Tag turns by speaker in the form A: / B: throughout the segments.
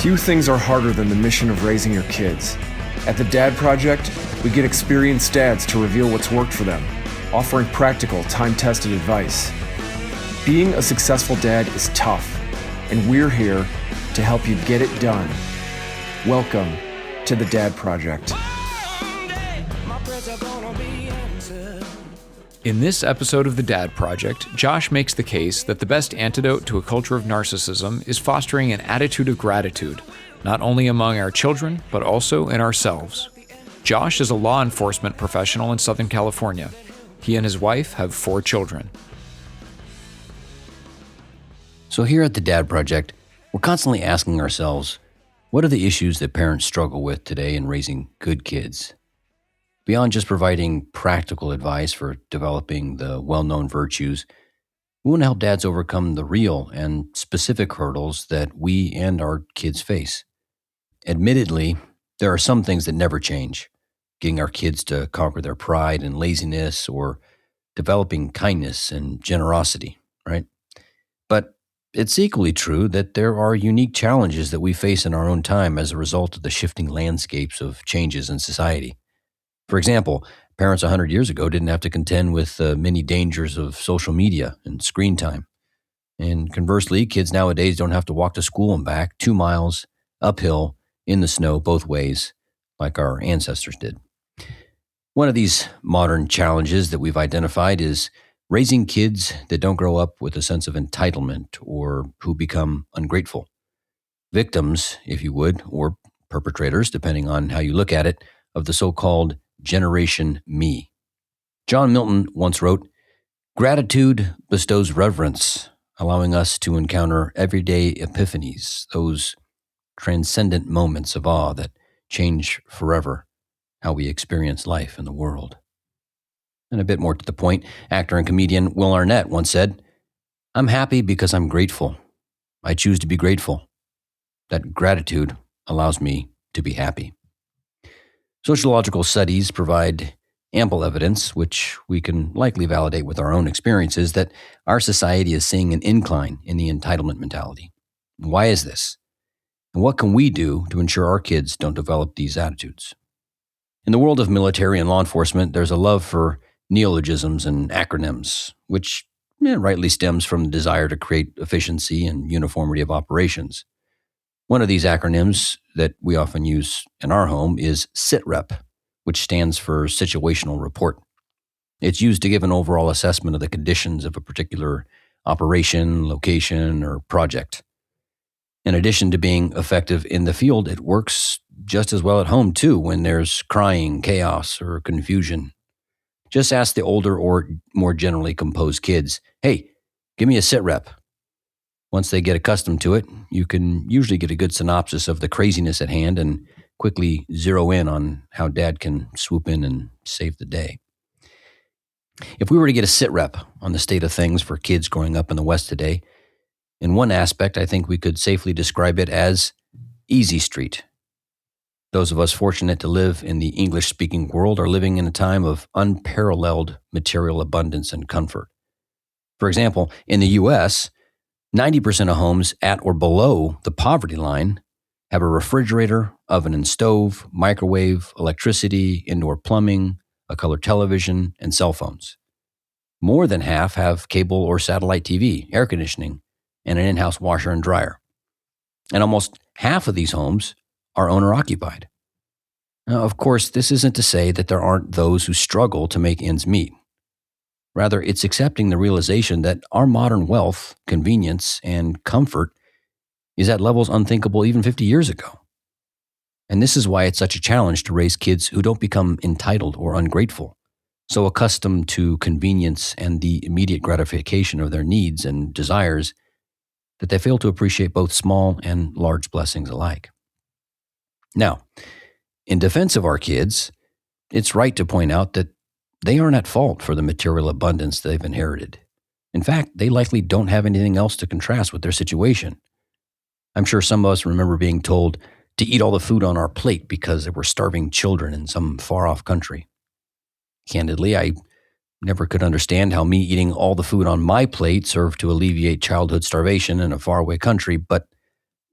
A: Few things are harder than the mission of raising your kids. At the Dad Project, we get experienced dads to reveal what's worked for them, offering practical, time-tested advice. Being a successful dad is tough, and we're here to help you get it done. Welcome to the Dad Project.
B: In this episode of the Dad Project, Josh makes the case that the best antidote to a culture of narcissism is fostering an attitude of gratitude, not only among our children, but also in ourselves. Josh is a law enforcement professional in Southern California. He and his wife have 4 children.
C: So here at the Dad Project, we're constantly asking ourselves, what are the issues that parents struggle with today in raising good kids? Beyond just providing practical advice for developing the well-known virtues, we want to help dads overcome the real and specific hurdles that we and our kids face. Admittedly, there are some things that never change. Getting our kids to conquer their pride and laziness, or developing kindness and generosity, right? But it's equally true that there are unique challenges that we face in our own time as a result of the shifting landscapes of changes in society. For example, parents 100 years ago didn't have to contend with the many dangers of social media and screen time. And conversely, kids nowadays don't have to walk to school and back 2 miles uphill in the snow both ways like our ancestors did. One of these modern challenges that we've identified is raising kids that don't grow up with a sense of entitlement or who become ungrateful. Victims, if you would, or perpetrators, depending on how you look at it, of the so-called Generation Me. John Milton once wrote, "Gratitude bestows reverence, allowing us to encounter everyday epiphanies, those transcendent moments of awe that change forever how we experience life in the world." And a bit more to the point, actor and comedian Will Arnett once said, "I'm happy because I'm grateful. I choose to be grateful. That gratitude allows me to be happy." Sociological studies provide ample evidence, which we can likely validate with our own experiences, that our society is seeing an incline in the entitlement mentality. Why is this? And what can we do to ensure our kids don't develop these attitudes? In the world of military and law enforcement, there's a love for neologisms and acronyms, which rightly stems from the desire to create efficiency and uniformity of operations. One of these acronyms that we often use in our home is SITREP, which stands for Situational Report. It's used to give an overall assessment of the conditions of a particular operation, location, or project. In addition to being effective in the field, it works just as well at home too when there's crying, chaos, or confusion. Just ask the older or more generally composed kids, "Hey, give me a SITREP." Once they get accustomed to it, you can usually get a good synopsis of the craziness at hand and quickly zero in on how dad can swoop in and save the day. If we were to get a SITREP on the state of things for kids growing up in the West today, in one aspect, I think we could safely describe it as easy street. Those of us fortunate to live in the English-speaking world are living in a time of unparalleled material abundance and comfort. For example, in the U.S., 90% of homes at or below the poverty line have a refrigerator, oven and stove, microwave, electricity, indoor plumbing, a color television, and cell phones. More than half have cable or satellite TV, air conditioning, and an in-house washer and dryer. And almost half of these homes are owner-occupied. Now, of course, this isn't to say that there aren't those who struggle to make ends meet. Rather, it's accepting the realization that our modern wealth, convenience, and comfort is at levels unthinkable even 50 years ago. And this is why it's such a challenge to raise kids who don't become entitled or ungrateful, so accustomed to convenience and the immediate gratification of their needs and desires that they fail to appreciate both small and large blessings alike. Now, in defense of our kids, it's right to point out that they aren't at fault for the material abundance they've inherited. In fact, they likely don't have anything else to contrast with their situation. I'm sure some of us remember being told to eat all the food on our plate because there were starving children in some far-off country. Candidly, I never could understand how me eating all the food on my plate served to alleviate childhood starvation in a faraway country, but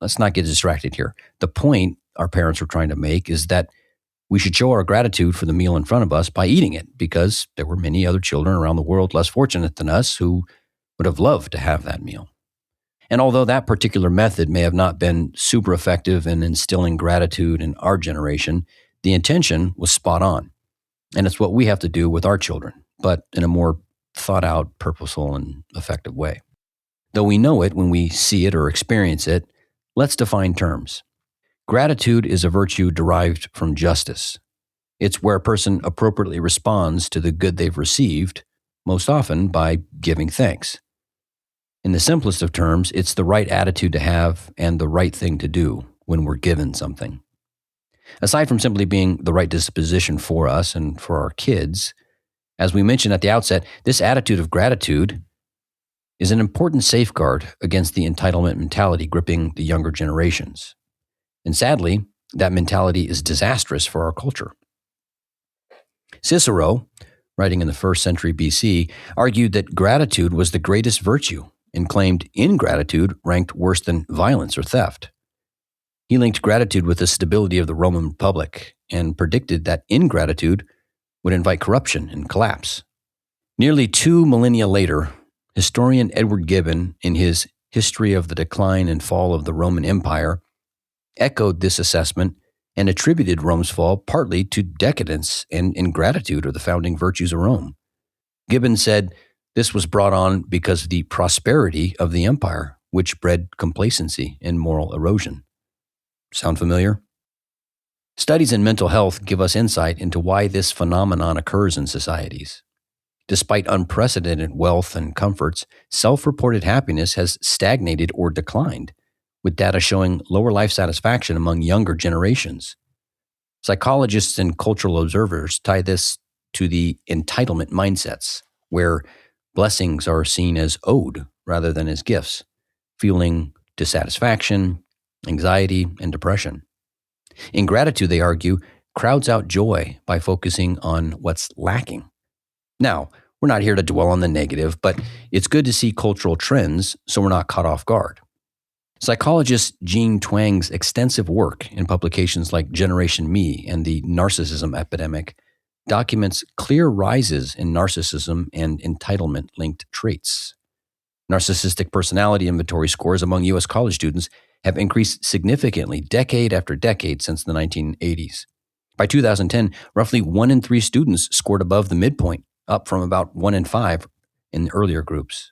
C: let's not get distracted here. The point our parents were trying to make is that we should show our gratitude for the meal in front of us by eating it, because there were many other children around the world less fortunate than us who would have loved to have that meal. And although that particular method may have not been super effective in instilling gratitude in our generation, the intention was spot on. And it's what we have to do with our children, but in a more thought out, purposeful, and effective way. Though we know it when we see it or experience it, let's define terms. Gratitude is a virtue derived from justice. It's where a person appropriately responds to the good they've received, most often by giving thanks. In the simplest of terms, it's the right attitude to have and the right thing to do when we're given something. Aside from simply being the right disposition for us and for our kids, as we mentioned at the outset, this attitude of gratitude is an important safeguard against the entitlement mentality gripping the younger generations. And sadly, that mentality is disastrous for our culture. Cicero, writing in the 1st century BC, argued that gratitude was the greatest virtue and claimed ingratitude ranked worse than violence or theft. He linked gratitude with the stability of the Roman Republic and predicted that ingratitude would invite corruption and collapse. Nearly 2 millennia later, historian Edward Gibbon, in his History of the Decline and Fall of the Roman Empire, echoed this assessment and attributed Rome's fall partly to decadence and ingratitude of the founding virtues of Rome. Gibbon said this was brought on because of the prosperity of the empire, which bred complacency and moral erosion. Sound familiar? Studies in mental health give us insight into why this phenomenon occurs in societies. Despite unprecedented wealth and comforts, self-reported happiness has stagnated or declined, with data showing lower life satisfaction among younger generations. Psychologists and cultural observers tie this to the entitlement mindsets, where blessings are seen as owed rather than as gifts, fueling dissatisfaction, anxiety, and depression. Ingratitude, they argue, crowds out joy by focusing on what's lacking. Now, we're not here to dwell on the negative, but it's good to see cultural trends so we're not caught off guard. Psychologist Jean Twang's extensive work in publications like Generation Me and the Narcissism Epidemic documents clear rises in narcissism and entitlement-linked traits. Narcissistic personality inventory scores among U.S. college students have increased significantly decade after decade since the 1980s. By 2010, roughly 1 in 3 students scored above the midpoint, up from about 1 in 5 in the earlier groups.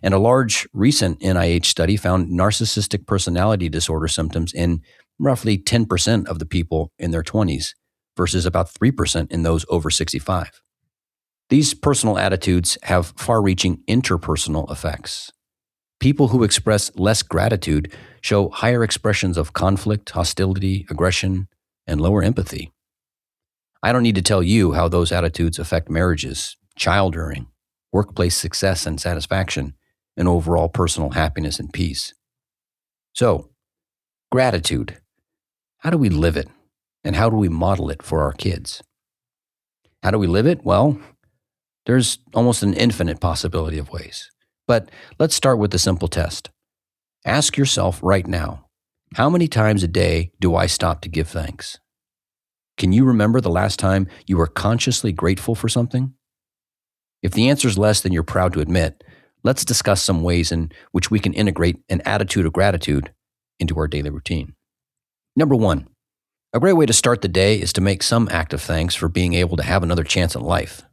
C: And a large recent NIH study found narcissistic personality disorder symptoms in roughly 10% of the people in their 20s versus about 3% in those over 65. These personal attitudes have far-reaching interpersonal effects. People who express less gratitude show higher expressions of conflict, hostility, aggression, and lower empathy. I don't need to tell you how those attitudes affect marriages, child rearing, workplace success and satisfaction, and overall personal happiness and peace. So, gratitude. How do we live it? And how do we model it for our kids? How do we live it? Well, there's almost an infinite possibility of ways. But let's start with the simple test. Ask yourself right now, how many times a day do I stop to give thanks? Can you remember the last time you were consciously grateful for something? If the answer is less than you're proud to admit, let's discuss some ways in which we can integrate an attitude of gratitude into our daily routine. Number 1, a great way to start the day is to make some act of thanks for being able to have another chance at life.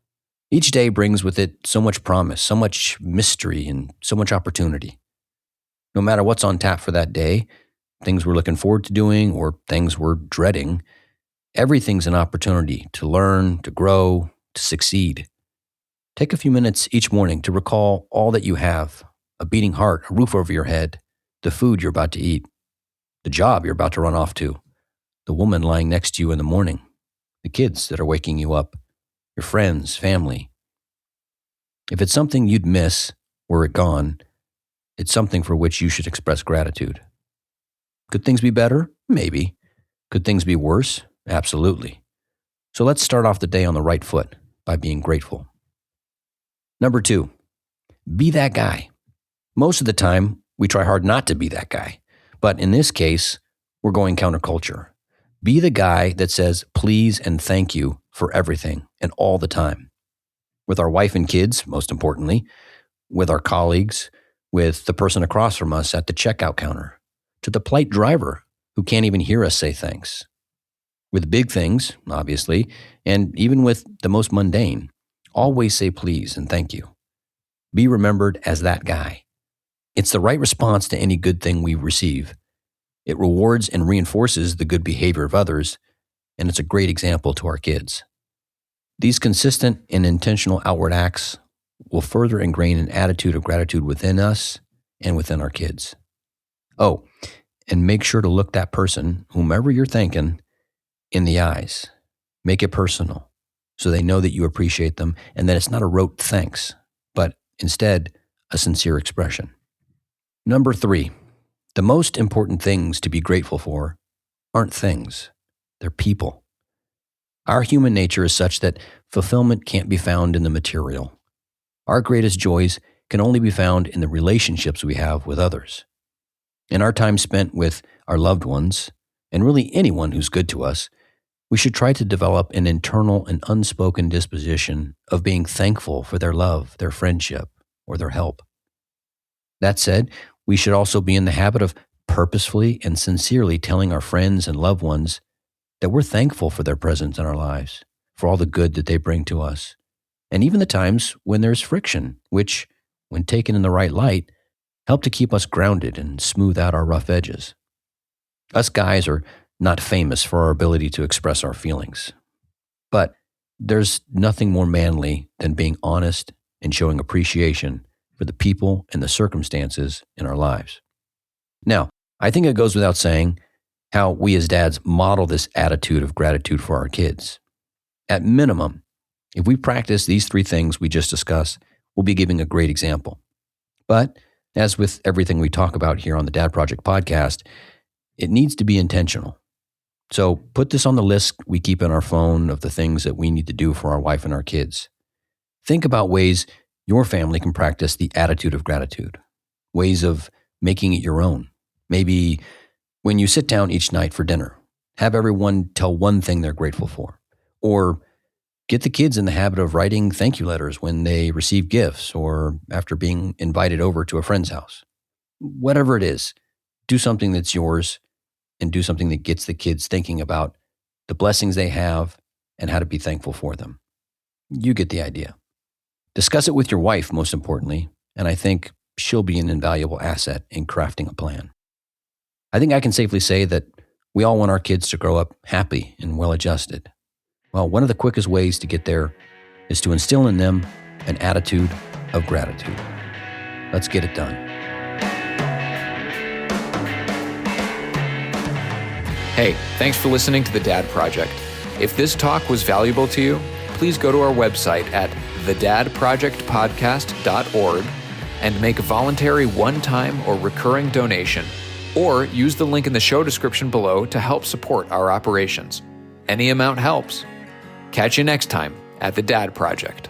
C: Each day brings with it so much promise, so much mystery, and so much opportunity. No matter what's on tap for that day, things we're looking forward to doing or things we're dreading, everything's an opportunity to learn, to grow, to succeed. Take a few minutes each morning to recall all that you have: a beating heart, a roof over your head, the food you're about to eat, the job you're about to run off to, the woman lying next to you in the morning, the kids that are waking you up, your friends, family. If it's something you'd miss were it gone, it's something for which you should express gratitude. Could things be better? Maybe. Could things be worse? Absolutely. So let's start off the day on the right foot by being grateful. Number 2, be that guy. Most of the time, we try hard not to be that guy. But in this case, we're going counterculture. Be the guy that says please and thank you for everything and all the time. With our wife and kids, most importantly, with our colleagues, with the person across from us at the checkout counter, to the polite driver who can't even hear us say thanks. With big things, obviously, and even with the most mundane, always say please and thank you. Be remembered as that guy. It's the right response to any good thing we receive. It rewards and reinforces the good behavior of others, and it's a great example to our kids. These consistent and intentional outward acts will further ingrain an attitude of gratitude within us and within our kids. Oh, and make sure to look that person, whomever you're thanking, in the eyes. Make it personal so they know that you appreciate them and that it's not a rote thanks, but instead a sincere expression. Number 3, the most important things to be grateful for aren't things, they're people. Our human nature is such that fulfillment can't be found in the material. Our greatest joys can only be found in the relationships we have with others. In our time spent with our loved ones, and really anyone who's good to us, we should try to develop an internal and unspoken disposition of being thankful for their love, their friendship, or their help. That said, we should also be in the habit of purposefully and sincerely telling our friends and loved ones that we're thankful for their presence in our lives, for all the good that they bring to us, and even the times when there's friction, which, when taken in the right light, help to keep us grounded and smooth out our rough edges. Us guys are not famous for our ability to express our feelings, but there's nothing more manly than being honest and showing appreciation for the people and the circumstances in our lives. Now, I think it goes without saying how we as dads model this attitude of gratitude for our kids. At minimum, if we practice these 3 things we just discussed, we'll be giving a great example. But as with everything we talk about here on the Dad Project podcast, it needs to be intentional. So put this on the list we keep in our phone of the things that we need to do for our wife and our kids. Think about ways your family can practice the attitude of gratitude, ways of making it your own. Maybe when you sit down each night for dinner, have everyone tell one thing they're grateful for. Or get the kids in the habit of writing thank you letters when they receive gifts or after being invited over to a friend's house. Whatever it is, do something that's yours and do something that gets the kids thinking about the blessings they have and how to be thankful for them. You get the idea. Discuss it with your wife, most importantly, and I think she'll be an invaluable asset in crafting a plan. I think I can safely say that we all want our kids to grow up happy and well-adjusted. Well, one of the quickest ways to get there is to instill in them an attitude of gratitude. Let's get it done.
B: Hey, thanks for listening to The Dad Project. If this talk was valuable to you, please go to our website at thedadprojectpodcast.org and make a voluntary one-time or recurring donation, or use the link in the show description below to help support our operations. Any amount helps. Catch you next time at The Dad Project.